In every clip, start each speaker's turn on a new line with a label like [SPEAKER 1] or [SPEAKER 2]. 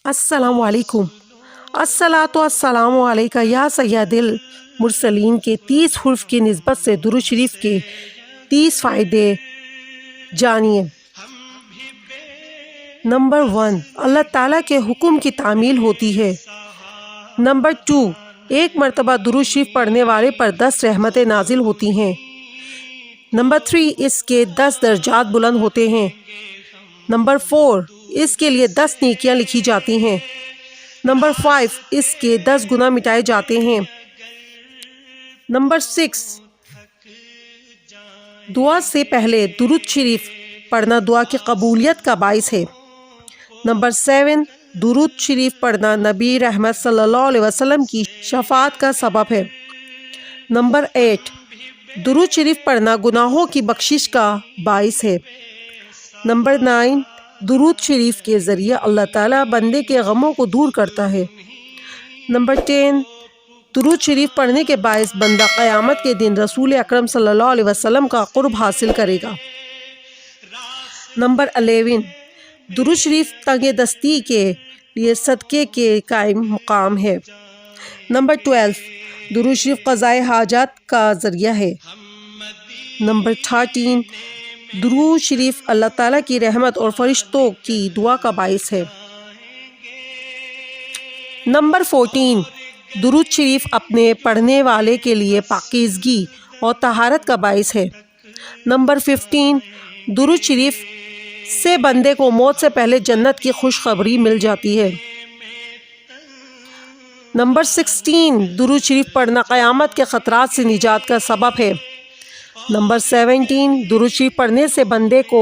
[SPEAKER 1] अस्सलामु अलैकुम। अस्सलातु वस्सलामु अलैका या सय्यदिल मुरसलीन के 30 हुर्फ की निस्बत से दुरूद शरीफ के 30 फ़ायदे जानिए। नंबर 1, अल्लाह ताला के हुक्म की तामील होती है। नंबर 2, एक मरतबा दुरूद शरीफ पढ़ने वाले पर 10 रहमतें नाजिल होती हैं। नंबर 3, इसके 10 दर्जात बुलंद होते हैं। नंबर 4, इसके लिए 10 नेकियां लिखी जाती हैं। नंबर 5, इसके 10 गुनाह मिटाए जाते हैं। नंबर 6, दुआ से पहले दुरूद शरीफ पढ़ना दुआ की कबूलियत का बाइस है। नंबर 7, दुरूद शरीफ पढ़ना नबी रहमत सल्लल्लाहु अलैहि वसल्लम की शफाअत का सबब है। नंबर 8, दुरूद शरीफ पढ़ना गुनाहों की बख्शिश का बाइस है। नंबर 9, दुरूद शरीफ के ज़रिए अल्लाह ताला बंदे के गमों को दूर करता है। नंबर 10, दुरूद शरीफ पढ़ने के बाइस बंदा क़यामत के दिन रसूल अकरम सल्लल्लाहु अलैहि वसल्लम का क़ुर्ब हासिल करेगा। नंबर 11, दुरूद शरीफ तंगे दस्ती के लिए सदक़े के कायम मुकाम है। नंबर 12, दुरूद शरीफ क़ज़ाए हाजात का ज़रिया है। नंबर 13, दुरूद शरीफ अल्लाह ताला की रहमत और फरिश्तों की दुआ का बाइस है। नंबर 14, दुरूद शरीफ अपने पढ़ने वाले के लिए पाकीज़गी और तहारत का बाइस है। नंबर 15, दुरूद शरीफ से बंदे को मौत से पहले जन्नत की खुशखबरी मिल जाती है। नंबर 16, दुरूद शरीफ पढ़ना क़यामत के ख़तरात से निजात का सबब है। नंबर 17, दुरूद शरीफ पढ़ने से बंदे को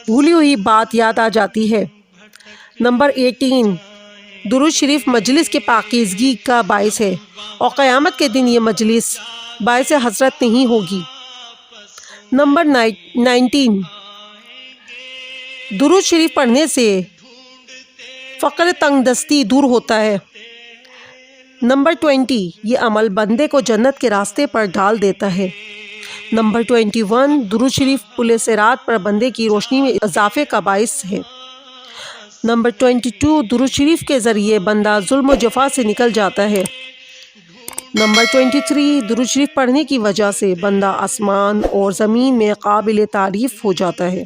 [SPEAKER 1] भूली हुई बात याद आ जाती है। नंबर 18, दुरूद शरीफ मजलिस की पाकीज़गी का बाइस है और क़यामत के दिन ये मजलिस बाइस हसरत नहीं होगी। नंबर 19, दुरूद शरीफ पढ़ने से फ़क्र तंगदस्ती दूर होता है। नंबर 20, ये अमल बंदे को जन्नत के रास्ते पर डाल देता है। नंबर 21, दुरूद शरीफ पुल सिरात पर बंदे की रोशनी में इजाफे का बाइस है। नंबर 22, दुरूद शरीफ के ज़रिए बंदा जुल्म व जफा से निकल जाता है। नंबर 23, दुरूद शरीफ पढ़ने की वजह से बंदा आसमान और ज़मीन में काबिल तारीफ़ हो जाता है।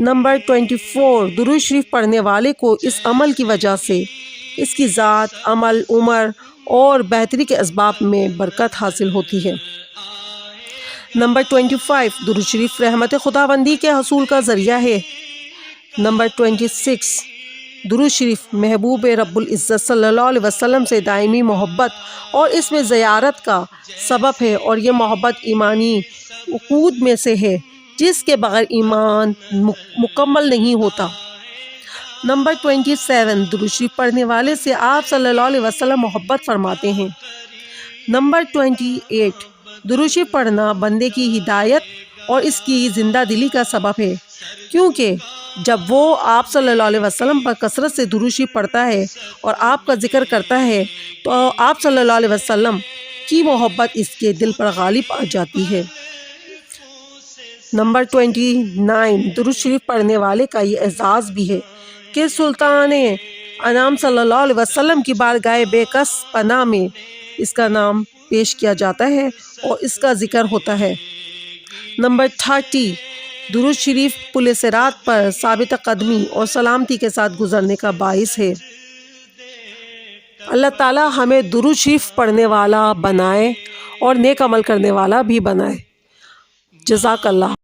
[SPEAKER 1] नंबर 24, दुरूद शरीफ पढ़ने वाले को इस अमल की वजह से इसकी ज़ात, अमल, उम्र और बेहतरी के असबाब में बरकत हासिल होती है। नंबर 25, दुरूद शरीफ रहमत खुदाबंदी के हसूल का ज़रिया है। नंबर 26, दुरूद शरीफ महबूब रब्बुल इज़्ज़त सल्लल्लाहु अलैहि वसल्लम से दायमी मोहब्बत और इसमें ज़ियारत का सबब है और ये मोहब्बत ईमानी उकूद में से है जिसके बगैर ईमान मुकम्मल नहीं होता। नंबर 27, दुरूद शरीफ पढ़ने वाले से आप सल्लल्लाहु अलैहि वसल्लम मोहब्बत फरमाते हैं। नंबर 28, दुरूद शरीफ पढ़ना बंदे की हिदायत और इसकी ज़िंदा दिली का सबब है, क्योंकि जब वो आप सल्लल्लाहु अलैहि वसल्लम पर कसरत से दुरूद शरीफ पढ़ता है और आपका ज़िक्र करता है तो आप सल्लल्लाहु अलैहि वसल्लम की मोहब्बत इसके दिल पर गालिब आ जाती है। नंबर 29, दुरूद शरीफ पढ़ने वाले का ये एजाज़ भी है कि सुल्तान अनाम सल्लल्लाहु अलैहि वसल्लम की बारगाह बेकस पनाह में इसका नाम पेश किया जाता है और इसका ज़िक्र होता है। नंबर 30, दुरूद शरीफ पुल सिरात पर साबित कदमी और सलामती के साथ गुजरने का बाइस है। अल्लाह ताला हमें दुरूद शरीफ पढ़ने वाला बनाए और नेक अमल करने वाला भी बनाए। जज़ाकल्लाह।